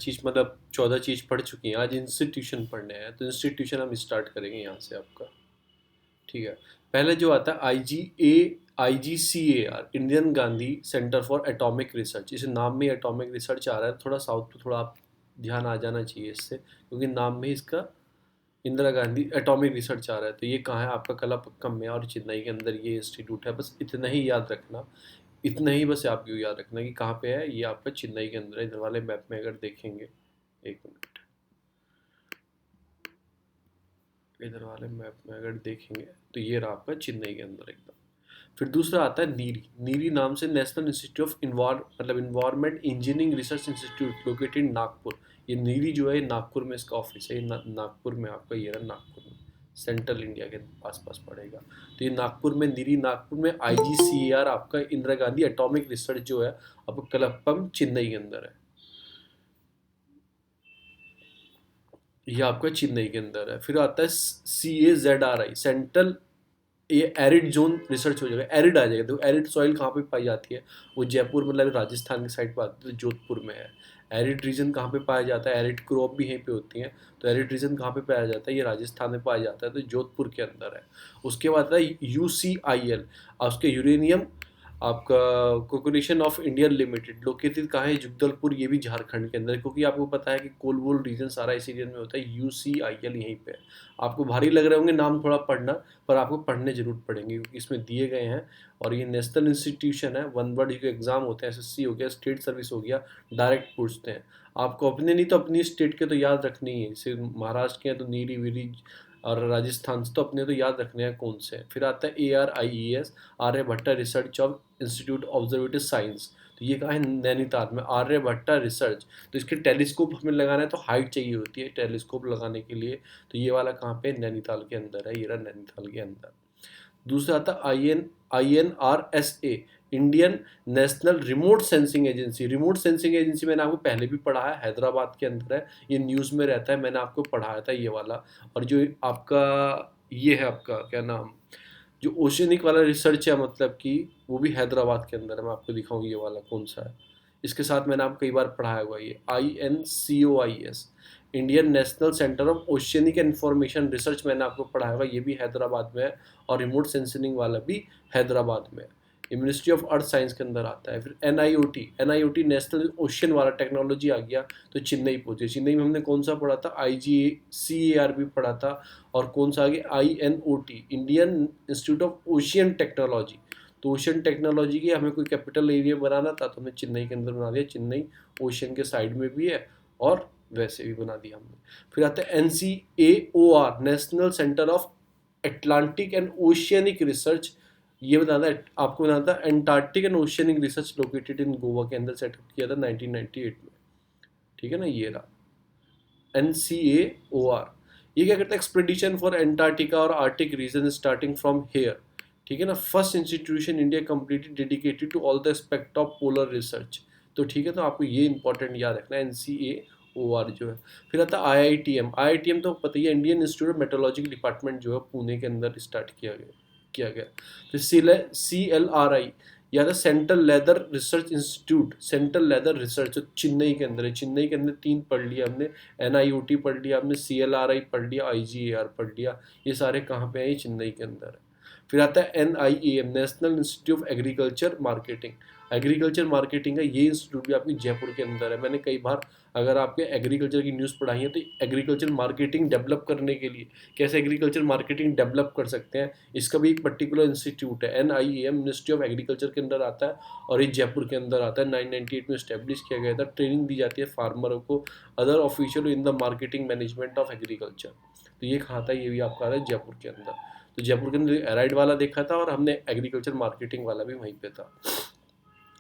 चीज़ मतलब 14 चीज़ पढ़ चुकी हैं, आज इंस्टीट्यूशन पढ़ने हैं, तो इंस्टीट्यूशन हम स्टार्ट करेंगे यहाँ से आपका। ठीक है, पहले जो आता है IGCAR, Indian Gandhi centre for atomic research. इस नाम में एटॉमिक रिसर्च आ रहा है, थोड़ा साउथ पे थोड़ा आप ध्यान आ जाना चाहिए इससे, क्योंकि नाम में इसका इंदिरा गांधी एटॉमिक रिसर्च आ रहा है। तो ये कहाँ है आपका, कलापक्कम में और चेन्नई के अंदर ये इंस्टीट्यूट है। बस इतना ही याद रखना, इतना ही बस आप याद रखना कि कहाँ पे है। ये आपका चेन्नई के अंदर है। इधर वाले मैप में अगर देखेंगे, एक मिनट, इधर वाले मैप में अगर देखेंगे तो ये रहा आपका चेन्नई के अंदर एकदम। फिर दूसरा आता है नीरी। नीरी नाम से national institute of environment engineering research institute located in Nagpur. ये नीरी जो है ये नागपुर में इसका ऑफिस है। ये नागपुर में आपका ये रहा, नागपुर में सेंट्रल इंडिया के आस पास पड़ेगा। तो ये नागपुर में नीरी, नागपुर में IGCAR आपका इंदिरा गांधी एटॉमिक रिसर्च जो है आपका कलपम चेन्नई के अंदर है। ये आपका चेन्नई के अंदर है। फिर आता है CAZRI, सेंट्रल, ये एरिड जोन रिसर्च हो जाएगा, एरिड आ जाएगा। तो एरिड सॉइल कहाँ पे पाई जाती है, वो जयपुर मतलब राजस्थान की साइड पर आती है, तो जोधपुर में है। एरिड रीजन कहाँ पे पाया जाता है, एरिड क्रॉप भी यहीं पे होती हैं। तो एरिड रीजन कहाँ पे पाया जाता है, ये राजस्थान में पाया जाता है, तो जोधपुर के अंदर है। उसके बाद है UCIL, और उसके यूरेनियम आपका corporation of India limited, located कहाँ है, जगदलपुर। ये भी झारखंड के अंदर है, क्योंकि आपको पता है कि कोल वोल रीजन सारा इसी रीजन में होता है। UCIL यहीं पे है। आपको भारी लग रहे होंगे नाम थोड़ा पढ़ना, पर आपको पढ़ने जरूर पड़ेंगे, क्योंकि इसमें दिए गए हैं। और ये नेशनल इंस्टीट्यूशन है। वन वर्ड जो एग्जाम होते हैं, SSC हो गया, स्टेट सर्विस हो गया, डायरेक्ट पूछते हैं। आपको अपने नहीं तो अपनी स्टेट के तो याद रखनी ही है। जैसे महाराष्ट्र के हैं तो नीरी वीरी, और राजस्थान से तो अपने तो याद रखने हैं कौन से हैं। फिर आता है ARIES, Aryabhatta research of institute observational science. तो ये कहाँ है, नैनीताल में, आर्यभट्टा रिसर्च। तो इसके टेलीस्कोप हमें लगाना है तो हाइट चाहिए होती है टेलीस्कोप लगाने के लिए। तो ये वाला कहाँ पे, नैनीताल के अंदर है। ये रहा नैनीताल के अंदर। दूसरा आता है INRSA, Indian national remote sensing agency. Remote sensing agency मैंने आपको पहले भी पढ़ा है, हैदराबाद के अंदर है। ये न्यूज़ में रहता है, मैंने आपको पढ़ाया था ये वाला। और जो आपका ये है आपका क्या नाम, जो ओशनिक वाला रिसर्च है, मतलब कि वो भी हैदराबाद के अंदर है। मैं आपको दिखाऊँ ये वाला कौन सा है। इसके साथ मैंने आपको कई बार पढ़ाया हुआ ये INCOIS, Indian national centre of oceanic information research, मैंने आपको पढ़ाया हुआ, ये भी हैदराबाद में है। और रिमोट सेंसिंग वाला भी हैदराबाद में है। ये मिनिस्ट्री ऑफ अर्थ साइंस के अंदर आता है। फिर NIOT नेशनल ओशियन वाला टेक्नोलॉजी आ गया, तो चेन्नई पहुंचे। चेन्नई में हमने कौन सा पढ़ा था, IGCAR भी पढ़ा था। और कौन सा आगे, INOT, Indian Institute of ocean technology. तो ओशियन टेक्नोलॉजी की हमें कोई कैपिटल एरिया बनाना था, तो हमने चेन्नई के अंदर बना दिया। चेन्नई ओशियन के साइड में भी है, और वैसे भी बना दिया हमने। फिर आता है NCAOR, national centre of Atlantic and oceanic research. ये बताना है आपको, बताना था Antarctic and oceanic research located in Goa के अंदर सेटअप किया था 1998 में। ठीक है ना, ये रहा NCAOR। ये क्या करता है, एक्सपेडिशन फॉर एंटार्क्टिका और Arctic region starting from here. ठीक है ना, first institution India completely dedicated to all the aspect of polar research. तो ठीक है, तो आपको ये इंपॉर्टेंट याद रखना है, NCAOR जो है। फिर आता है IITM तो पता ही है, Indian Institute of meteorological department जो है पुणे के अंदर स्टार्ट किया गया। फिर CLRI, या था central leather research institute, central leather research, जो चेन्नई के अंदर है। चेन्नई के अंदर 3 पढ़ लिया हमने, NIOT पढ़ लिया हमने, CLRI पढ़ लिया, IGAR पढ़ लिया। ये सारे कहाँ पे हैं, ये चेन्नई के अंदर है। फिर आता है NIAM, national institute of agriculture marketing. Agriculture marketing का ये इंस्टीट्यूट भी आपकी जयपुर के अंदर है। मैंने कई बार अगर आपके एग्रीकल्चर की न्यूज़ पढ़ाई है, तो एग्रीकल्चर मार्केटिंग डेवलप करने के लिए कैसे एग्रीकल्चर मार्केटिंग डेवलप कर सकते हैं, इसका भी एक पर्टिकुलर इंस्टीट्यूट है। NIAM मिनिस्ट्री ऑफ एग्रीकल्चर के अंदर आता है, और ये जयपुर के अंदर आता है। 1998 में स्टैब्लिश किया गया था। ट्रेनिंग दी जाती है फार्मरों को, other official in the marketing management of agriculture. तो ये कहाँ था, ये भी आपका आ रहा है जयपुर के अंदर। तो जयपुर के अंदर एराइड वाला देखा था, और हमने एग्रीकल्चर मार्केटिंग वाला भी वहीं पे था।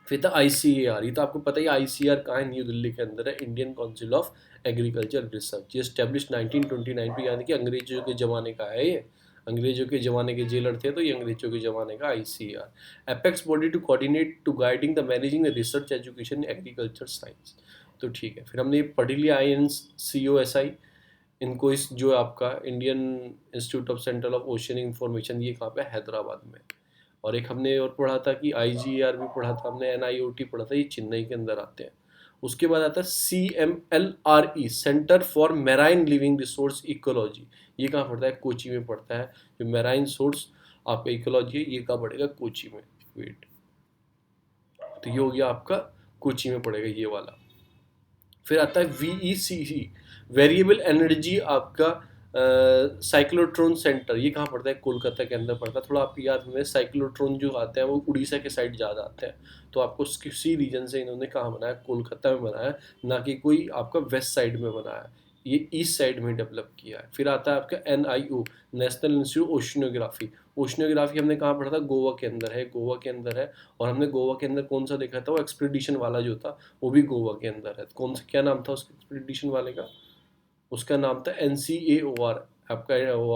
फिर था ICAR, ये तो आपको पता ही, ICAR कहाँ है, न्यू दिल्ली के अंदर है, Indian council of agriculture research. ये स्टैब्लिश 1929 पे, यानी कि अंग्रेजों के ज़माने का है ये। अंग्रेजों के ज़माने के जेलर थे, तो ये अंग्रेजों के ज़माने का ICAR। Apex body to coordinate to guiding the managing the research education agriculture science. तो ठीक है, फिर हमने ये पढ़ लिया INCOSI। इनको इस जो आपका Indian Institute of central of ocean information, ये कहाँ पे, हैदराबाद में। और एक हमने और पढ़ा था कि IGAR भी पढ़ा था हमने, NIOT पढ़ा था, ये चेन्नई के अंदर आते हैं। उसके बाद आता है CMLRE, centre for marine living resource ecology. ये कहाँ पड़ता है? कोची में पड़ता है। जो मैराइन सोर्स आपका इकोलॉजी है, ये कहाँ पड़ेगा? कोची में। वेट, तो ये हो गया आपका कोची में पड़ेगा ये वाला। फिर आता है VECC, वेरिएबल एनर्जी आपका साइक्लोट्रॉन सेंटर। ये कहाँ पड़ता है? कोलकाता के अंदर पड़ता है। थोड़ा आपको याद होना, साइक्लोट्रॉन जो आते हैं वो उड़ीसा के साइड ज़्यादा आते हैं, तो आपको किसी रीजन से इन्होंने कहाँ बनाया? कोलकाता में बनाया, ना कि कोई आपका वेस्ट साइड में बनाया, ये ईस्ट साइड में डेवलप किया है। फिर आता है आपका NIO, national institute oceanography. Oceanography हमने कहाँ पढ़ा था? गोवा के अंदर है, गोवा के अंदर है। और हमने गोवा के अंदर कौन सा देखा था? वो एक्सपीडिशन वाला जो था, वो भी गोवा के अंदर है। कौन सा, क्या नाम था उस एक्सपीडिशन वाले का? उसका नाम था NCAOR, आपका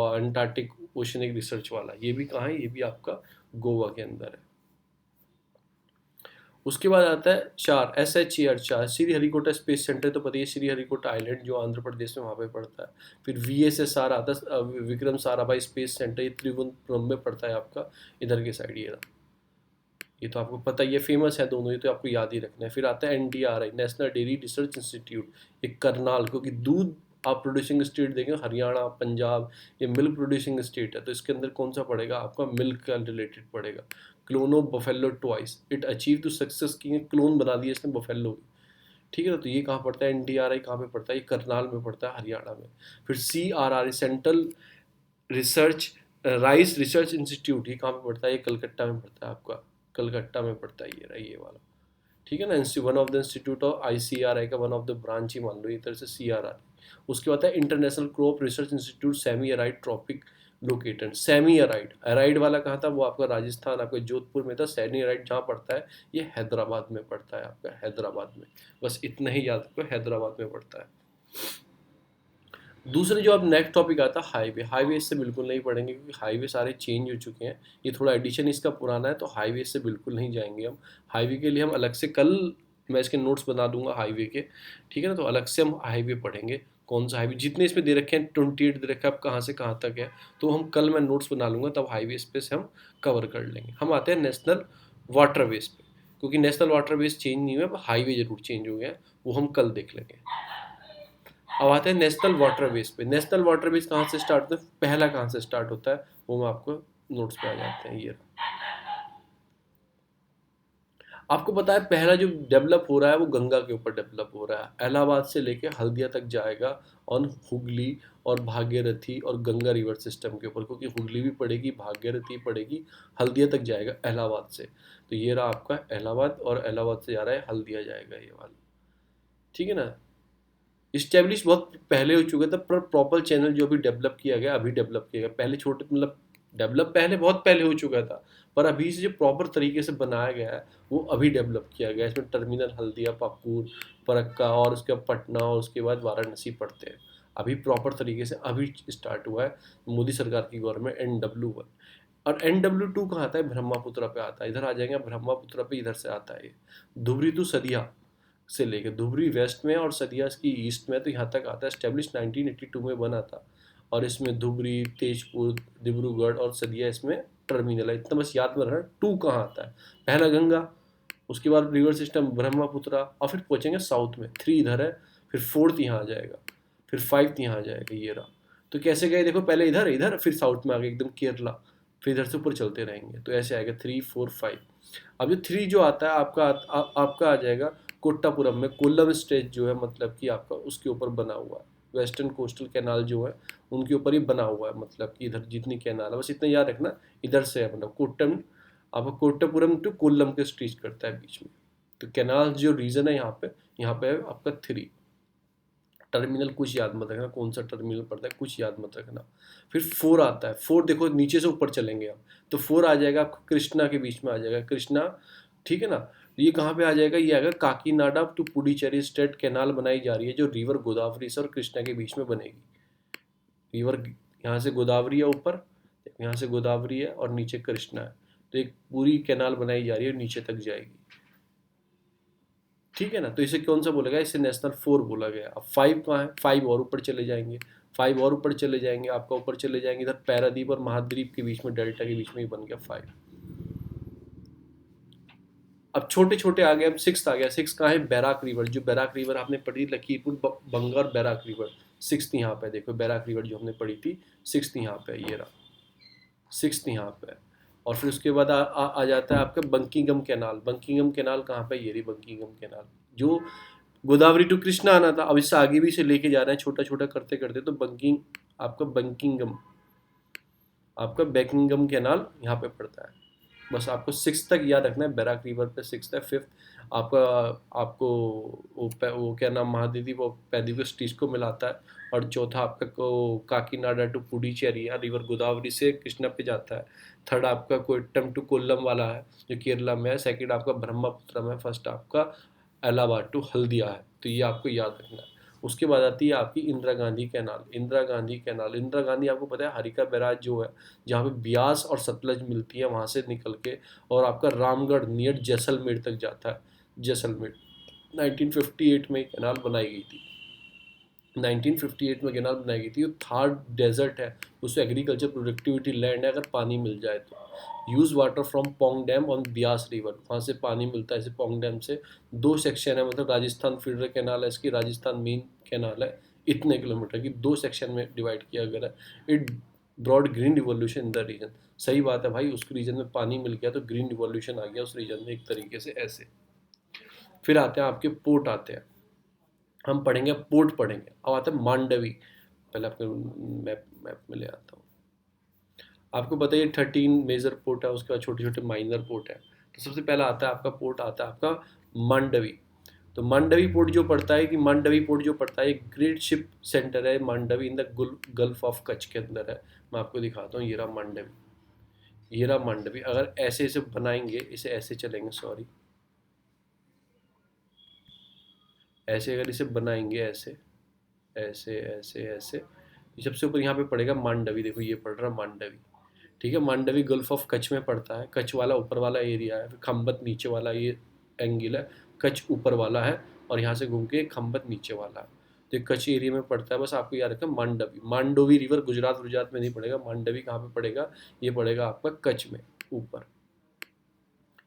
अंटार्कटिक ओशनिक रिसर्च वाला। ये भी कहाँ है? ये भी आपका गोवा के अंदर है। उसके बाद आता है चार, SHAR 4, श्रीहरिकोटा स्पेस सेंटर, तो पता ही है, श्रीहरिकोटा आइलैंड जो आंध्र प्रदेश में वहाँ पे पड़ता है। फिर VSSR आता है, विक्रम साराभाई स्पेस सेंटर, ये त्रिवेंद्रम में पड़ता है आपका, इधर के साइड। ये तो आपको पता ही है, फेमस है दोनों, ये तो आपको याद ही रखना है। फिर आता है NDRI, national dairy research institute, ये करनाल, क्योंकि दूध आप प्रोड्यूसिंग स्टेट देखें, हरियाणा, पंजाब, ये मिल्क प्रोड्यूसिंग स्टेट है, तो इसके अंदर कौन सा पड़ेगा? आपका मिल्क का रिलेटेड पड़ेगा। Clone of buffalo twice, it achieve to success की, क्लोन बना दिया इसने बफेलो की। ठीक है ना, तो ये कहाँ पड़ता है? NDRI कहाँ पे पड़ता है? ये करनाल में पड़ता है, हरियाणा में। फिर CRRI, central research rice research institute, ये कहाँ पे पड़ता है? ये कलकत्ता में पड़ता है आपका, कलकत्ता में पड़ता है ये रहा, ये वाला। ठीक है ना, one of the institute of ICRI का वन ऑफ द ब्रांच ही मान लो, ये तरह से CRR। उसके बाद है International Crop Research Institute semi arid tropic located. Semi arid, arid वाला कहाँ था? वो आपका राजस्थान, आपका जोधपुर में था। सेमी अराइड जहाँ पड़ता है, ये हैदराबाद में पड़ता है आपका, हैदराबाद में। बस इतना ही याद रखो, हैदराबाद में पड़ता है। दूसरे जो अब नेक्स्ट टॉपिक आता है हाईवे। हाईवे इससे बिल्कुल नहीं पढ़ेंगे, क्योंकि हाईवे सारे चेंज हो चुके हैं। ये थोड़ा एडिशन इसका पुराना है, तो हाईवे से बिल्कुल नहीं जाएंगे हम। हाईवे के लिए हम अलग से कल मैं इसके नोट्स बना दूंगा हाईवे के, ठीक है ना, तो अलग से हम हाईवे पढ़ेंगे। कौन सा हाईवे, जितने इसमें दे रखे हैं 28 दे रखा है, अब कहाँ से कहाँ तक है, तो हम कल मैं नोट्स बना लूँगा, तब हाईवे पे से हम कवर कर लेंगे। हम आते हैं नेशनल वाटरवेज पे, क्योंकि नेशनल वाटरवेज चेंज नहीं हुआ, हाईवे जरूर चेंज हो गया है, वो हम कल देख लेंगे। अब आते हैं नेशनल वाटरवेज पे। नेशनल वाटरवेज कहाँ से स्टार्ट होता है? पहला कहाँ से स्टार्ट होता है, वो मैं आपको नोट्स पे आ जाते हैं। ये आपको पता है पहला जो डेवलप हो रहा है वो गंगा के ऊपर डेवलप हो रहा है, इलाहाबाद से लेके हल्दिया तक जाएगा, और हुगली और भागीरथी और गंगा रिवर सिस्टम के ऊपर, क्योंकि हुगली भी पड़ेगी, भागीरथी पड़ेगी, हल्दिया तक जाएगा इलाहाबाद से। तो ये रहा आपका इलाहाबाद, और इलाहाबाद से जा रहा है हल्दिया जाएगा ये वाला। ठीक है ना, इस्टेब्लिश बहुत पहले हो चुका था, पर प्रॉपर चैनल जो अभी डेवलप किया गया, अभी डेवलप किया गया, पहले छोटे मतलब डेवलप पहले बहुत पहले हो चुका था, पर अभी से जो प्रॉपर तरीके से बनाया गया है वो अभी डेवलप किया गया है। इसमें टर्मिनल हल्दिया, पाकुर, फरक्का, और उसके बाद पटना, और उसके बाद वाराणसी पड़ते हैं। अभी प्रॉपर तरीके से अभी स्टार्ट हुआ है, मोदी सरकार की गवर्नमेंट। NW1 और NW2 कहाँ आता है? ब्रह्मपुत्रा पे आता है। इधर आ जाएंगे ब्रह्मपुत्रा पे, इधर से आता है धुबरी टू सदिया से लेकर, धुबरी वेस्ट में और सदिया की ईस्ट में, तो यहाँ तक आता है। स्टेब्लिश 1982 में बना था, और इसमें धुबरी, तेजपुर, डिब्रूगढ़ और सदिया इसमें टर्मिनल है। इतना बस याद में रखना, 2 कहाँ आता है? पहला गंगा, उसके बाद रिवर सिस्टम ब्रह्मपुत्रा, और फिर पहुँचेंगे साउथ में। 3 इधर है, फिर 4th यहाँ आ जाएगा, फिर 5th यहाँ आ जाएगा, ये रहा। तो कैसे गए देखो, पहले इधर इधर, फिर साउथ में आ गए एकदम केरला, फिर इधर से ऊपर चलते रहेंगे, तो ऐसे आएगा 3, 4, 5। अब ये 3 जो आता है आपका आपका आ जाएगा कोट्टापुरम में। कोल्लम स्ट्रेच जो है, मतलब कि आपका उसके ऊपर बना हुआ है, वेस्टर्न कोस्टल कैनाल जो है उनके ऊपर ही बना हुआ है, मतलब कि इधर जितनी कैनाल है, बस इतना याद रखना, इधर से है, मतलब कोट्टम, आपका कोट्टापुरम टू कोल्लम के स्ट्रीच करता है बीच में। तो कैनाल जो रीजन है यहाँ पे है आपका 3। टर्मिनल कुछ याद मत रखना, कौन सा टर्मिनल पड़ता है कुछ याद मत रखना। फिर 4 आता है। 4 देखो नीचे से ऊपर चलेंगे आप, तो 4 आ जाएगा आपको कृष्णा के बीच में आ जाएगा, कृष्णा। ठीक है ना, ये कहाँ पे आ जाएगा? ये आएगा Kakinada to Puducherry state canal बनाई जा रही है, जो रिवर गोदावरी से और कृष्णा के बीच में बनेगी। रिवर यहाँ से गोदावरी है ऊपर, यहाँ से गोदावरी है और नीचे कृष्णा है, तो एक पूरी कैनाल बनाई जा रही है, नीचे तक जाएगी। ठीक है ना, तो इसे कौन सा बोला गया? इसे नेशनल 4 बोला गया। अब 5 कहाँ है? 5 और ऊपर चले जाएंगे, 5 और ऊपर चले जाएंगे, आपका ऊपर चले जाएंगे इधर पैरादीप और महाद्वीप के बीच में, डेल्टा के बीच में ही बन गया 5। अब छोटे छोटे आ गए, अब सिक्स आ गया। सिक्स कहाँ है? बैराक रिवर। जो बैराक रिवर आपने पढ़ी लखीमपुर बंगर बैराक रिवर, सिक्स यहाँ पे देखो, बैराक रिवर जो हमने पढ़ी थी, सिक्स यहाँ पे, ये रहा सिक्स यहाँ पे। और फिर उसके बाद आ जाता है आपका बंकिंगम कैनाल। बंकिंगम कैनाल कहाँ पे? ये रही बंकिंगम कैनाल, जो गोदावरी टू कृष्णा आना था, अब इससे आगे भी इसे लेके जा रहे हैं छोटा छोटा करते करते, तो बंकिंग आपका बंकिंगम, आपका बैकिंगम कैनाल यहाँ पे पड़ता है। बस आपको सिक्स तक याद रखना है, बैराक रिवर पे सिक्स है। फिफ्थ आपका, आपको वो क्या नाम, महादीदी वो पैदी स्टीज को मिलाता है। और चौथा आपका को काकीनाडा टू पुडुचेरी रिवर गोदावरी से कृष्णा पे जाता है। थर्ड आपका कोट्टम टू कोल्लम वाला है जो केरला में है। सेकंड आपका ब्रह्मपुत्रम है। फर्स्ट आपका इलाहाबाद टू हल्दिया है। तो ये आपको याद रखना है। उसके बाद आती है आपकी इंदिरा गांधी कैनाल। इंदिरा गांधी कैनाल, इंदिरा गांधी आपको पता है हरिका बैराज जो है, जहाँ पे ब्यास और सतलज मिलती है, वहाँ से निकल के और आपका रामगढ़ नियर जैसलमेर तक जाता है। जैसलमेर 1958 में कैनाल बनाई गई थी। 1958 में कैनाल बनाई गई थी। वो थार डेजर्ट है, उसमें एग्रीकल्चर प्रोडक्टिविटी लैंड है अगर पानी मिल जाए तो। Use water from Pong dam on Beas river, वहाँ से पानी मिलता है इसे पोंग डैम से। दो सेक्शन है, मतलब राजस्थान फीडर कैनाल है इसकी, राजस्थान मेन कैनाल है। इतने किलोमीटर की दो सेक्शन में डिवाइड किया गया है। It broad green revolution in the region. सही बात है भाई, उस रीजन में पानी मिल गया तो ग्रीन रिवॉल्यूशन आ गया उस रीजन में एक तरीके से, ऐसे। फिर आते हैं आपके पोर्ट आते हैं, हम पढ़ेंगे पोर्ट पढ़ेंगे। अब आता है मांडवी। पहले आपके मैप मैप में ले आता हूँ। आपको पता है 13 मेजर पोर्ट है, उसके बाद छोटे छोटे माइनर पोर्ट है। तो सबसे पहला आता है आपका पोर्ट, आता है आपका मांडवी। तो मांडवी पोर्ट जो पड़ता है, कि मांडवी पोर्ट जो पड़ता है, एक ग्रेट शिप सेंटर है Mandvi, in the gulf of Kutch के अंदर है। मैं आपको दिखाता हूँ, ये रहा मांडवी, ये रहा मांडवी। अगर ऐसे इसे बनाएंगे, इसे ऐसे चलेंगे, सॉरी, ऐसे अगर इसे बनाएंगे, ऐसे ऐसे ऐसे ऐसे, सबसे ऊपर यहाँ पे पड़ेगा मांडवी। देखो ये पड़ रहा मांडवी, ठीक है। मांडवी गल्फ ऑफ कच्छ में पड़ता है। कच्छ वाला ऊपर वाला एरिया है, फिर खम्बत नीचे वाला ये एंगल है। कच्छ ऊपर वाला है और यहाँ से घूम के खम्बत नीचे वाला है। तो ये कच्छ एरिया में पड़ता है। बस आपको याद रखना मांडवी। मांडोवी रिवर गुजरात, गुजरात में नहीं पड़ेगा। मांडवी कहाँ पे पड़ेगा? ये पड़ेगा आपका कच्छ में ऊपर।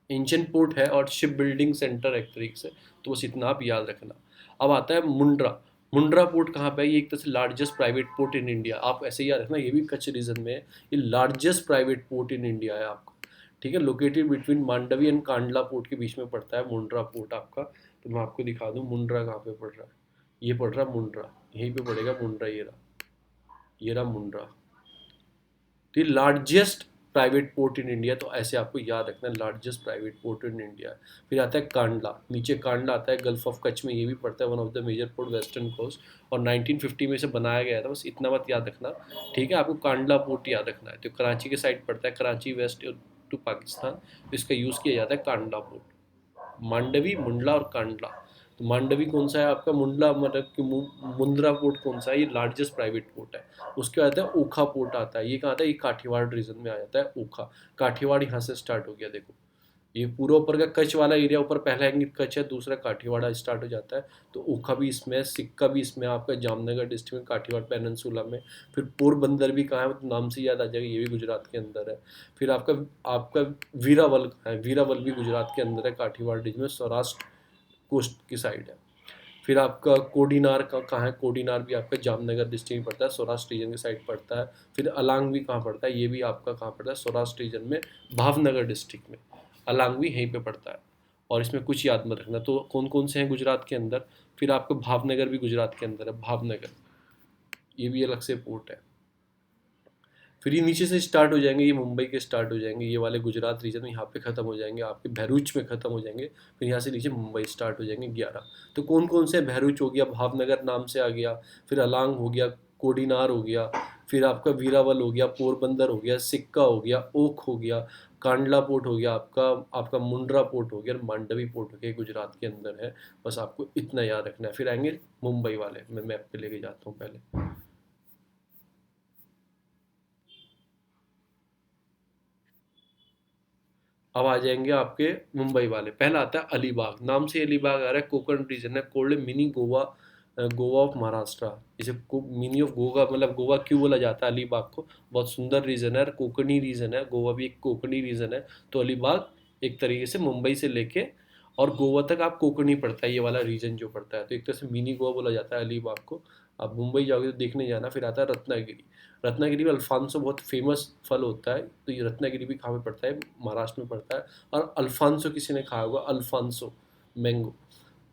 एंशियंट पोर्ट है और शिप बिल्डिंग सेंटर एक तरीके से, तो बस इतना आप याद रखना। अब आता है मुंड्रा। मुंड्रा पोर्ट कहाँ पे है? ये एक तरह से largest private port in India. आप ऐसे ही याद रखना, ये भी कच्छ रीजन में है। ये largest private port in India है आपका, ठीक है। Located between Mandvi and Kandla port के बीच में पड़ता है मुंड्रा पोर्ट आपका। तो मैं आपको दिखा दूँ मुंड्रा कहाँ पे पड़ रहा है। ये पड़ रहा है मुंड्रा, यहीं पे पड़ेगा मुंड्रा, ये रहा, ये रहा मुंड्रा। तो ये largest private port in India, तो ऐसे आपको याद रखना है, largest private port in India. फिर आता है कांडला, नीचे कांडला आता है गल्फ ऑफ कच्छ में, ये भी पड़ता है, one of the major port western coast. और 1950 में इसे बनाया गया था, बस इतना मत याद रखना, ठीक है। आपको कांडला पोर्ट याद रखना है। तो कराची के साइड पड़ता है, कराची वेस्ट टू पाकिस्तान, इसका यूज़ किया जाता है कांडला पोर्ट। मांडवी, मुंडला और कांडला। तो मांडवी कौन सा है आपका? मुंडला मतलब कि मुंद्रा पोर्ट कौन सा है? ये लार्जेस्ट प्राइवेट पोर्ट है। उसके बाद आता है ओखा पोर्ट आता है। ये कहाँ आता है? ये काठियावाड़ रीजन में आ जाता है ओखा। काठियावाड़ यहाँ से स्टार्ट हो गया, देखो ये पूरा ऊपर का कच्छ वाला एरिया, ऊपर पहला एंगल कच्छ है, दूसरा काठियावाड़ा स्टार्ट हो जाता है। तो ओखा भी इसमें है, सिक्का भी इसमें, आपका जामनगर डिस्ट्रिक्ट में, काठियावाड़ पेनिनसुला में। फिर पोरबंदर भी कहाँ है, मतलब नाम से याद आ जाएगा, ये भी गुजरात के अंदर है। फिर आपका आपका वीरावल कहाँ है? वीरावल भी गुजरात के अंदर है, काठियावाड़ डिस्ट्रिक्ट में, सौराष्ट्र कोस्ट की साइड है। फिर आपका कोडीनार का कहाँ है? कोडीनार भी आपका जामनगर डिस्ट्रिक्ट में पड़ता है, सौराष्ट्र रीजन की साइड पड़ता है। फिर अलांग भी कहाँ पड़ता है? ये भी आपका कहाँ पड़ता है? सौराष्ट्र रीजन में, भावनगर डिस्ट्रिक्ट में। अलांग भी यहीं पे पड़ता है। और इसमें कुछ याद मत रखना, तो कौन कौन से हैं गुजरात के अंदर। फिर आपका भावनगर भी गुजरात के अंदर है, भावनगर, ये भी अलग से पोर्ट है। फिर ये नीचे से स्टार्ट हो जाएंगे, ये मुंबई के स्टार्ट हो जाएंगे, ये वाले गुजरात रीजन में यहाँ पे ख़त्म हो जाएंगे, आपके भरूच में ख़त्म हो जाएंगे। फिर यहाँ से नीचे मुंबई स्टार्ट हो जाएंगे 11। तो कौन कौन से? भरूच हो गया, भावनगर नाम से आ गया, फिर अलांग हो गया, कोडीनार हो गया, फिर आपका वीरावल हो गया, पोरबंदर हो गया, सिक्का हो गया, ओख हो गया, कांडला पोर्ट हो गया आपका, आपका मुंड्रा पोर्ट हो गया, और मांडवी पोर्ट हो गया, गुजरात के अंदर है। बस आपको इतना याद रखना है। फिर आएंगे मुंबई वाले, मैं मैप पे लेके जाता हूँ पहले। अब आ जाएंगे आपके मुंबई वाले। पहला आता है अलीबाग, नाम से अलीबाग आ रहा है, कोकण रीजन है, cold mini Goa, Goa of Maharashtra. इसे मिनी ऑफ गोवा, मतलब गोवा क्यों बोला जाता है अलीबाग को? बहुत सुंदर रीजन है, कोकणी रीजन है, गोवा भी एक कोकणी रीजन है। तो अलीबाग एक तरीके से मुंबई से लेके और गोवा तक आप कोंकणी पड़ता है, ये वाला रीजन जो पड़ता है, तो एक तरह से मिनी गोवा बोला जाता है अलीबाग को। आप मुंबई जाओगे तो देखने जाना। फिर आता है रत्नागिरी। रत्नागिरी में अल्फांसो बहुत फेमस फल होता है, तो ये रत्नागिरी भी कहाँ पे पड़ता है, महाराष्ट्र में पड़ता है। और अल्फांसो किसी ने खाया होगा, अल्फांसो मैंगो,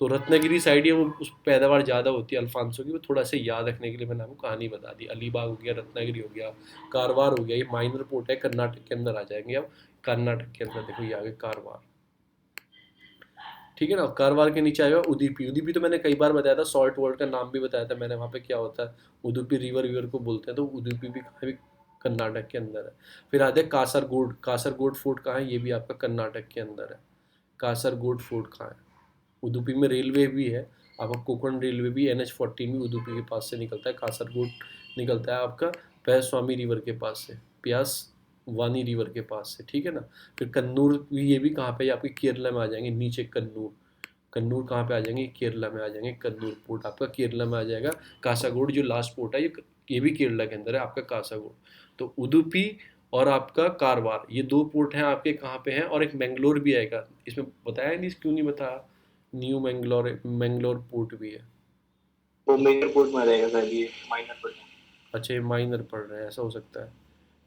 तो रत्नागिरी साइड ये वो उस पैदावार ज़्यादा होती है अल्फांसो की। वो थोड़ा सा याद रखने के लिए मैंने आपको कहानी बता दी। अलीबाग हो गया, रत्नागिरी हो गया, कारवार हो गया, ये माइनर पोर्ट है, कर्नाटक के अंदर आ जाएंगे अब। कर्नाटक के अंदर देखो ये आगे कारवार, ठीक है ना। कारवार के नीचे आएगा उदुपी। उदुपी तो मैंने कई बार बताया था, सॉल्ट वर्ल्ड का नाम भी बताया था मैंने, वहाँ पे क्या होता है, उदुपी रिवर विवर को बोलते हैं, तो उदुपी भी कहाँ भी कर्नाटक के अंदर है। फिर आते हैं कासरगोड। कासरगोड फोर्ट कहाँ है, ये भी आपका कर्नाटक के अंदर है। कासरगोड फोर्ट कहाँ है, उदुपी में रेलवे भी है आपका, कोंकण रेलवे भी NH14 भी उदुपी के पास से निकलता है। कासरगोड निकलता है आपका प्यास स्वामी रिवर के पास से, प्यास वानी रिवर के पास से, ठीक है ना। फिर कन्नूर भी, ये भी कहाँ पे, ये आपके केरला में आ जाएंगे नीचे कन्नूर। कन्नूर कहाँ पे आ जाएंगे, केरला में आ जाएंगे। कन्नूर पोर्ट आपका केरला में आ जाएगा। कासागोड जो लास्ट पोर्ट है, ये भी केरला के अंदर है आपका कासागोड। तो उदुपी और आपका कारवार, ये दो पोर्ट हैं आपके, कहाँ पे हैं। और एक मैंगलोर भी आएगा, इसमें बताया नहीं, क्यों नहीं बताया, न्यू मैंगलोर, मैंगलोर पोर्ट भी है। वो मेजर पोर्ट में आ जाएगा शायद, ये माइनर पोर्ट में। अच्छा, ये माइनर पड़ रहे हैं, ऐसा हो सकता है।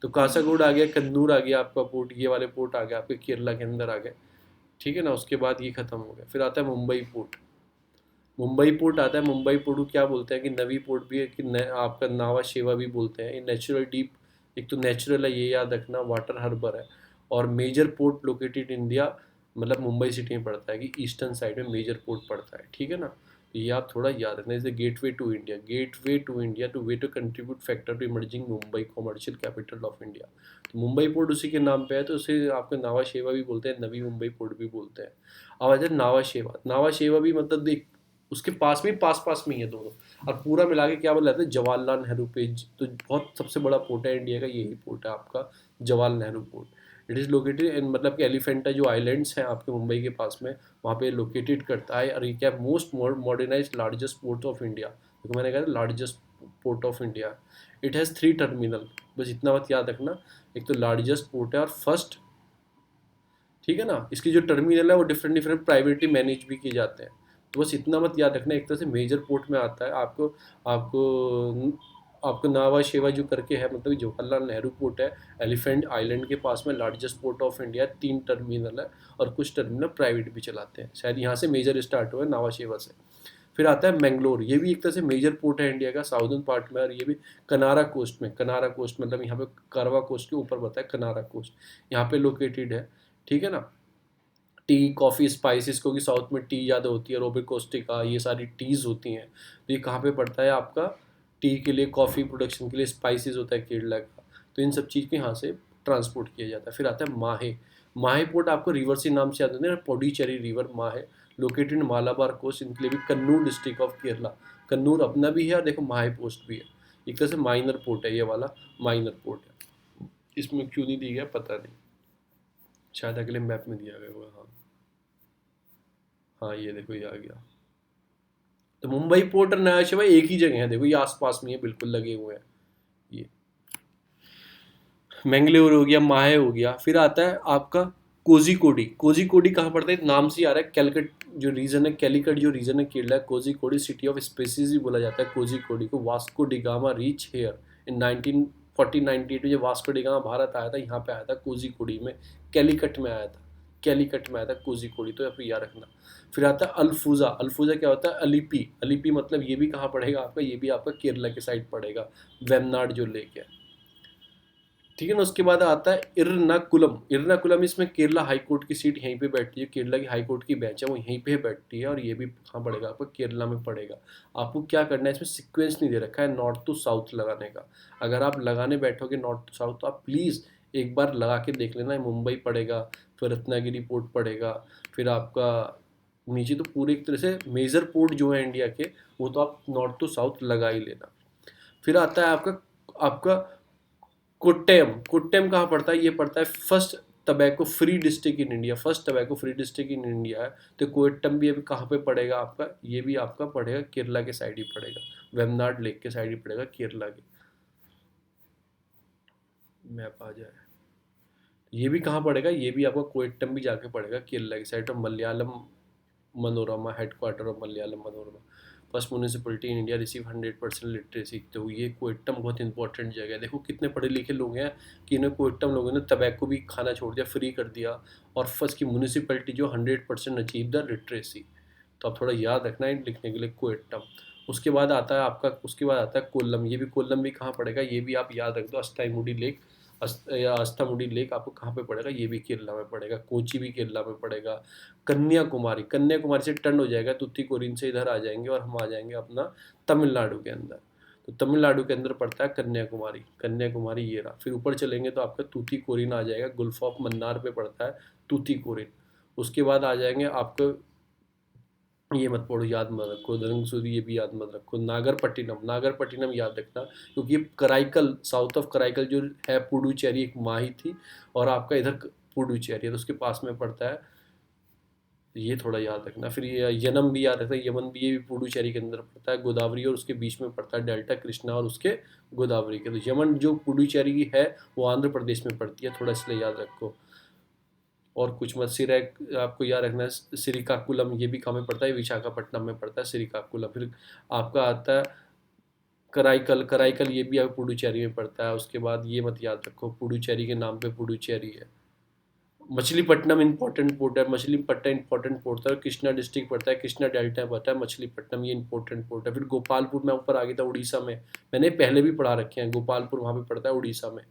तो हम्म। कासागोड आ गया, कन्नूर आ गया आपका पोर्ट, ये वाले पोर्ट आ गए आपके केरला के अंदर आ गए, ठीक है ना। उसके बाद ये खत्म हो गया। फिर आता है मुंबई पोर्ट। मुंबई पोर्ट आता है। मुंबई पोर्ट को क्या बोलते हैं कि नवी पोर्ट भी है, कि आपका नावा शेवा भी बोलते हैं। ये नेचुरल डीप, एक तो नेचुरल है, ये याद रखना, वाटर हार्बर है। और मेजर पोर्ट लोकेटेड इंडिया, मतलब मुंबई सिटी में पड़ता है, कि ईस्टर्न साइड में मेजर पोर्ट पड़ता है, ठीक है ना। तो ये आप थोड़ा याद रखना। Is gateway to India, gateway to India, two way to contribute factor to emerging Mumbai commercial capital of India. तो मुंबई पोर्ट उसी के नाम पे है, तो उसे आपको नावा शेवा भी बोलते हैं, नवी मुंबई पोर्ट भी बोलते हैं। अब आ जाए नावा शेवा। नावा शेवा भी मतलब देख, उसके पास में, पास में ही है दोनों। और पूरा मिला के क्या बोला जाता है, जवाहरलाल नेहरू पेज, तो बहुत सबसे बड़ा पोर्ट है इंडिया का, यही पोर्ट है आपका Jawaharlal Nehru port. It is located in, मतलब कि एलिफेंटा जो आइलैंड्स हैं आपके मुंबई के पास में, वहाँ पे लोकेटेड करता है। और ये क्या, most modernise largest port of India, क्योंकि मैंने कहा largest port of India. It has 3 terminal, बस इतना बात याद रखना। एक तो लार्जेस्ट पोर्ट है और फर्स्ट, ठीक है ना। इसकी जो टर्मिनल है वो डिफरेंट डिफरेंट प्राइवेटली मैनेज भी किए जाते हैं। तो बस इतना मत याद रखना, एक तरह से मेजर पोर्ट में आता है आपको। आपको आपको नावा शेवा जो करके है, मतलब जवाहरलाल नेहरू पोर्ट है, एलिफेंट आइलैंड के पास में, largest port of India, 3 terminal है। और कुछ टर्मिनल प्राइवेट भी चलाते हैं, शायद यहाँ से मेजर स्टार्ट हुआ है, नावा शेवा से। फिर आता है मैंगलोर। ये भी एक तरह से मेजर पोर्ट है इंडिया का, साउदर्न पार्ट में। और ये भी कनारा कोस्ट में, कनारा कोस्ट मतलब यहाँ पे करवा कोस्ट के ऊपर बताया, कनारा कोस्ट यहाँ पे लोकेटेड है, ठीक है ना। टी कॉफ़ी स्पाइसेस, क्योंकि साउथ में टी ज़्यादा होती है, रोबिकोस्टिका, ये सारी टीज़ होती हैं। तो ये कहाँ पे पड़ता है आपका, टी के लिए, कॉफ़ी प्रोडक्शन के लिए स्पाइसेस होता है केरला का। तो इन सब चीज़ को यहाँ से ट्रांसपोर्ट किया जाता है। फिर आता है माहे। माहे पोर्ट आपको रिवर से नाम से याद होता है, पोडीचेरी रिवर, माहे, लोकेटेड इन मालाबार कोस्ट, इनके लिए भी कन्नूर डिस्ट्रिक्ट ऑफ केरला। कन्नूर अपना भी है, और देखो माहे पोस्ट भी है। एक तरह से माइनर पोर्ट है ये वाला, माइनर पोर्ट है। इसमें क्यों नहीं दिया गया पता नहीं, शायद अगले मैप में दिया गया होगा। हाँ हाँ, ये देखो ये आ गया। तो मुंबई पोर्ट और नया शिवा एक ही जगह है, देखो ये आसपास में, ये बिल्कुल लगे हुए हैं। ये मैंगलोर हो गया, माहे हो गया। फिर आता है आपका कोझिकोडी। कोझिकोडी कहाँ पड़ता है, नाम से ही आ रहा है, कैलकट जो रीजन है, कैलिकट जो रीजन है केरला, कोझिकोडी सिटी ऑफ स्पेसिस भी बोला जाता है कोझिकोडी को। Vasco da Gama reach here in 1948 में, जब वास्को डिगामा भारत आया था, यहाँ पे आया था कोझिकोडी में, कैलिकट में आया था, कैलिकट में आया था कोझिकोडी, तो यहाँ पे याद रखना। फिर आता है अल्फूजा। अल्फूजा क्या होता है, अलिपी। अलिपी मतलब ये भी कहाँ पड़ेगा आपका, ये भी आपका केरला के साइड पड़ेगा, वेमनाड जो लेक है, ठीक है ना। उसके बाद आता है इरनाकुलम। इरनाकुलम, इसमें केरला हाई कोर्ट की सीट यहीं पे बैठती है, केरला की हाई कोर्ट की बेंच है वो यहीं पे बैठती है। और ये भी कहाँ पड़ेगा आपको, केरला में पड़ेगा। आपको क्या करना है, इसमें सीक्वेंस नहीं दे रखा है नॉर्थ टू साउथ लगाने का। अगर आप लगाने बैठोगे नॉर्थ टू साउथ, तो आप प्लीज़ एक बार लगा के देख लेना। मुंबई पड़ेगा, फिर रत्नागिरी पोर्ट पड़ेगा, फिर आपका नीचे तो पूरे एक तरह से मेजर पोर्ट जो है इंडिया के, वो तो आप नॉर्थ टू साउथ लगा ही लेना। फिर आता है आपका आपका कोट्टयम। कोट्टयम कहाँ पड़ता है, ये पड़ता है first tobacco free district in India, first tobacco free district in India है। तो कोट्टयम भी अभी कहाँ पे पड़ेगा आपका, ये भी आपका पड़ेगा केरला के साइड ही पड़ेगा, वेमनाड लेक के साइड ही पड़ेगा केरला के। मैप आ जाए, ये भी कहाँ पड़ेगा, ये भी आपका कोट्टम भी जाके पड़ेगा, केरला की साइड, और Malayalam Manorama, headquarter of Malayalam Manorama. First municipality in India receive 100% literacy. तो ये कोट्टम बहुत इंपॉर्टेंट जगह है। देखो कितने पढ़े लिखे लोग हैं कि इन्हें कोट्टम लोगों ने तंबाकू भी खाना छोड़ दिया, फ्री कर दिया, और फर्स्ट की म्यूनिसिपलिटी जो 100% अचीव द लिटरेसी। तो आप थोड़ा याद रखना है लिखने के लिए, कोट्टम। उसके बाद आता है आपका, उसके बाद आता है कोल्लम। ये भी कोल्लम भी कहाँ पड़ेगा, ये भी आप याद रख दो, अस्थाईमुडी लेक। या अस्थामुडी लेक आपको कहाँ पे पड़ेगा, ये भी केरला में पड़ेगा। कोची भी केरला में पड़ेगा। कन्याकुमारी, कन्याकुमारी से टर्न हो जाएगा तुतीकोरिन से, इधर आ जाएंगे और हम आ जाएंगे अपना तमिलनाडु के अंदर। तो तमिलनाडु के अंदर पड़ता है कन्याकुमारी। कन्याकुमारी ये रहा। फिर ऊपर चलेंगे तो आपका तूतीकोरिन आ जाएगा, गुल्फ ऑफ मन्नार पे पड़ता है तूतीकोरिन। उसके बाद आ जाएंगे आपको, ये मत पढ़ो, याद मत रखो, धर्मसूरी ये भी याद मत रखो। नागरपट्टिनम, नागरपट्टिनम याद रखना, क्योंकि ये कराईकल, साउथ ऑफ कराईकल जो है, पुडुचेरी एक माही थी, और आपका इधर पुडुचेरी है, तो उसके पास में पड़ता है। ये थोड़ा याद रखना। फिर ये यनम भी याद रखना, यमन भी, ये भी पुडुचेरी के अंदर पड़ता है। गोदावरी और उसके बीच में पड़ता है डेल्टा कृष्णा और उसके गोदावरी के। तो यमन जो पुडुचेरी की है वो आंध्र प्रदेश में पड़ती है, थोड़ा इसलिए याद रखो। और कुछ मत, सिरैक आपको याद रखना है। श्रीकाकुलम ये भी कहाँ में पड़ता है, विशाखापट्टनम में पड़ता है श्रीकाकुलम। फिर आपका आता है कराईकल, कराईकल ये भी आपको पुडुचेरी में पड़ता है। उसके बाद ये मत याद रखो, पुडुचेरी के नाम पे पुडुचेरी है। मछलीपट्टनम इंपॉर्टेंट पोर्ट है, मछलीपट्टनम इंपॉर्टेंट पोर्ट है। कृष्णा डिस्ट्रिक्ट पड़ता है, कृष्णा डेल्टा में पड़ता है मछलीपट्टनम, ये इंपॉर्टेंट पोर्ट है। फिर गोपालपुर में ऊपर आ गया था उड़ीसा में, मैंने पहले भी पढ़ा रखे हैं, गोपालपुर वहाँ पे पड़ता है उड़ीसा में।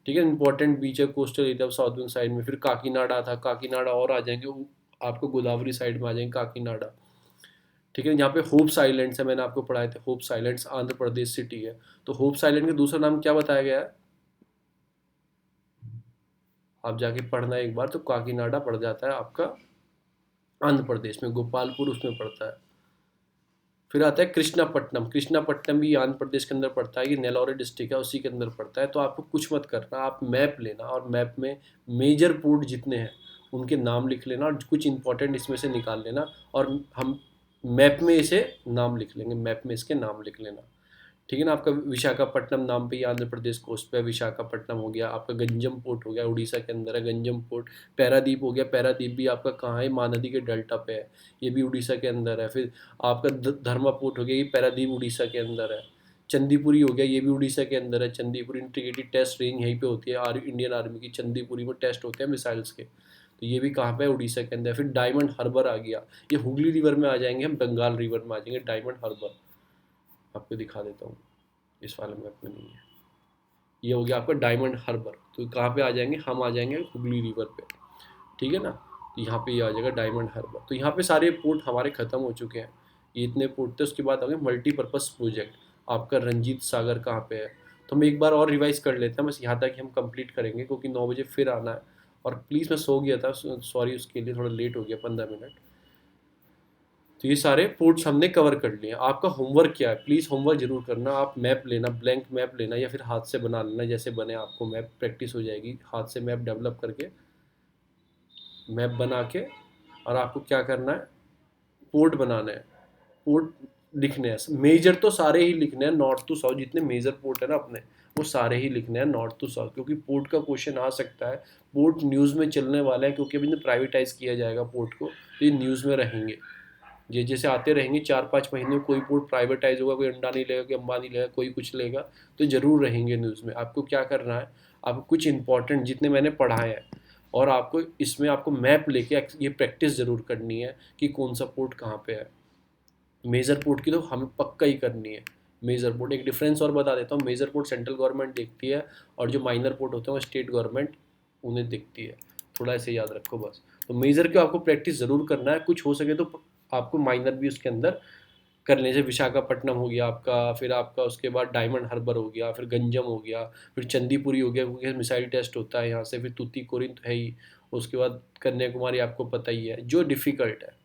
ठीक है, इंपॉर्टेंट बीच है coastal area of southern side में। फिर काकीनाडा था, काकीनाडा और आ जाएंगे आपको गोदावरी साइड में आ जाएंगे काकीनाडा। ठीक है, यहाँ पे होप्स आइलैंड्स है, मैंने आपको पढ़ाए थे hopes islands, Andhra Pradesh city है। तो होप्स आइलैंड का दूसरा नाम क्या बताया गया है, आप जाके पढ़ना एक बार, तो काकीनाडा पड़ जाता है आपका आंध्र प्रदेश में, गोपालपुर उसमें पड़ता है। फिर आता है कृष्णापट्टनम, कृष्णापट्टनम भी आंध्र प्रदेश के अंदर पड़ता है, ये नेलोरे डिस्ट्रिक्ट है उसी के अंदर पड़ता है। तो आपको कुछ मत करना, आप मैप लेना और मैप में मेजर पोर्ट जितने हैं उनके नाम लिख लेना और कुछ इंपॉर्टेंट इसमें से निकाल लेना, और हम मैप में इसे नाम लिख लेंगे, मैप में इसके नाम लिख लेना। ठीक है ना। आपका विशाखापट्टनम नाम पे ही आंध्र प्रदेश कोस्ट पे है, विशाखापट्टनम हो गया। आपका गंजम पोर्ट हो गया, उड़ीसा के अंदर है गंजम पोर्ट। पैरादीप हो गया, पैरादीप भी आपका कहाँ है, महानदी के डेल्टा पे है, ये भी उड़ीसा के अंदर है। फिर आपका धर्मा पोर्ट हो गया, ये पैरादीप उड़ीसा के अंदर है। चंदीपुरी हो गया, ये भी उड़ीसा के अंदर है। चंदीपुरी इंटीग्रेटेड टेस्ट रेंज यहीं पे होती है, इंडियन आर्मी की चंदीपुरी में टेस्ट होते हैं मिसाइल्स के। तो ये भी कहाँ पे है, उड़ीसा के अंदर। फिर डायमंड हार्बर आ गया, ये हुगली रिवर में आ जाएंगे, हम बंगाल रिवर में आ जाएंगे। डायमंड हार्बर आपको दिखा देता हूँ, इस वाले मैप में नहीं है। ये हो गया आपका डायमंड हार्बर। तो कहाँ पे आ जाएंगे, हम आ जाएंगे हुगली रिवर पे। ठीक है ना। तो यहाँ पे ये आ जाएगा डायमंड हार्बर। तो यहाँ पे सारे पोर्ट हमारे ख़त्म हो चुके हैं, ये इतने पोर्ट थे। उसके बाद आ गए मल्टीपर्पज़ प्रोजेक्ट। आपका रंजीत सागर कहाँ पे है, तो हम एक बार और रिवाइज कर लेते हैं, बस यहाँ तक ही हम कंप्लीट करेंगे, क्योंकि 9 बजे फिर आना है। और प्लीज़ मैं सो गया था, सॉरी उसके लिए, थोड़ा लेट हो गया 15 मिनट। तो ये सारे पोर्ट्स हमने कवर कर लिए। आपका होमवर्क क्या है, प्लीज़ होमवर्क जरूर करना। आप मैप लेना, ब्लैंक मैप लेना, या फिर हाथ से बना लेना, जैसे बने आपको मैप, प्रैक्टिस हो जाएगी हाथ से मैप डेवलप करके, मैप बना के। और आपको क्या करना है, पोर्ट बनाना है, पोर्ट लिखने हैं। मेजर तो सारे ही लिखने हैं, नॉर्थ टू साउथ जितने मेजर पोर्ट है ना अपने, वो सारे ही लिखने हैं नॉर्थ टू साउथ, क्योंकि पोर्ट का क्वेश्चन आ सकता है। पोर्ट न्यूज़ में चलने वाला है, क्योंकि अभी प्राइवेटाइज किया जाएगा पोर्ट को, तो ये न्यूज़ में रहेंगे। ये जैसे आते रहेंगे 4-5 महीने में, कोई पोर्ट प्राइवेटाइज होगा, कोई अंडानी लेगा, कोई अंबानी लेगा, कोई कुछ लेगा, तो ज़रूर रहेंगे न्यूज़ में। आपको क्या करना है, आपको कुछ इंपॉर्टेंट जितने मैंने पढ़ाए हैं, और आपको इसमें आपको मैप लेके ये प्रैक्टिस ज़रूर करनी है कि कौन सा पोर्ट कहाँ पे है। मेजर पोर्ट की तो हमें पक्का ही करनी है। मेजर पोर्ट, एक डिफरेंस और बता देता हूँ, मेजर पोर्ट सेंट्रल गवर्नमेंट देखती है, और जो माइनर पोर्ट होते हैं वो स्टेट गवर्नमेंट उन्हें देखती है। थोड़ा ऐसे याद रखो बस। तो मेजर की आपको प्रैक्टिस ज़रूर करना है, कुछ हो सके तो आपको माइनर भी उसके अंदर कर लें। जैसे विशाखापट्टनम हो गया आपका, फिर आपका उसके बाद डायमंड हार्बर हो गया, फिर गंजम हो गया, फिर चंदीपुरी हो गया, क्योंकि मिसाइल टेस्ट होता है यहाँ से। फिर तूतीकोरिन तो है ही, उसके बाद कन्याकुमारी आपको पता ही है जो डिफ़िकल्ट है,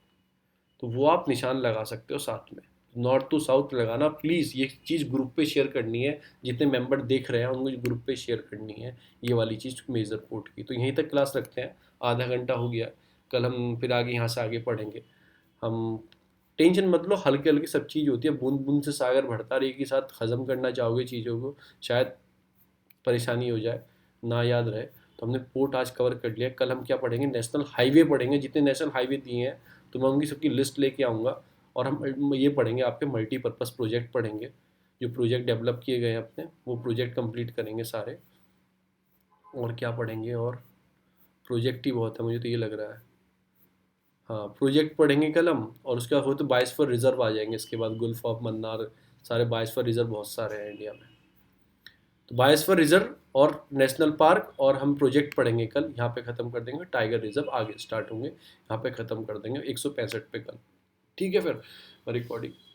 तो वो आप निशान लगा सकते हो साथ में। नॉर्थ टू साउथ लगाना प्लीज़, ये चीज़ ग्रुप पे शेयर करनी है, जितने मेंबर देख रहे हैं उनको ग्रुप पे शेयर करनी है ये वाली चीज़ मेजर पोर्ट की। तो यहीं तक क्लास रखते हैं, आधा घंटा हो गया। कल हम फिर आगे यहाँ से आगे पढ़ेंगे हम। टेंशन मत लो, हल्के हल्के सब चीज़ होती है, बूंद बूंद से सागर बढ़ता है। एक ही साथ हजम करना चाहोगे चीज़ों को, शायद परेशानी हो जाए, ना याद रहे। तो हमने पोर्ट आज कवर कर लिया। कल हम क्या पढ़ेंगे, नेशनल हाईवे पढ़ेंगे, जितने नेशनल हाईवे दिए हैं तो मैं उनकी सबकी लिस्ट लेके आऊँगा। और हम ये पढ़ेंगे, आपके मल्टीपर्पज़ प्रोजेक्ट पढ़ेंगे, जो प्रोजेक्ट डेवलप किए गए हैं अपने, वो प्रोजेक्ट कंप्लीट करेंगे सारे। और क्या पढ़ेंगे, और प्रोजेक्ट ही बहुत है मुझे तो ये लग रहा है। हाँ, प्रोजेक्ट पढ़ेंगे कल हम, और उसके बाद हो तो बायोस्फीयर रिजर्व आ जाएंगे इसके बाद, गुल्फ ऑफ मन्नार, सारे बायोस्फीयर रिजर्व बहुत सारे हैं इंडिया में। तो बायोस्फीयर रिजर्व और नेशनल पार्क, और हम प्रोजेक्ट पढ़ेंगे कल, यहाँ पे ख़त्म कर देंगे। टाइगर रिजर्व आगे स्टार्ट होंगे, यहाँ पे ख़त्म कर देंगे 165 पे कल। ठीक है फिर रिकॉर्डिंग।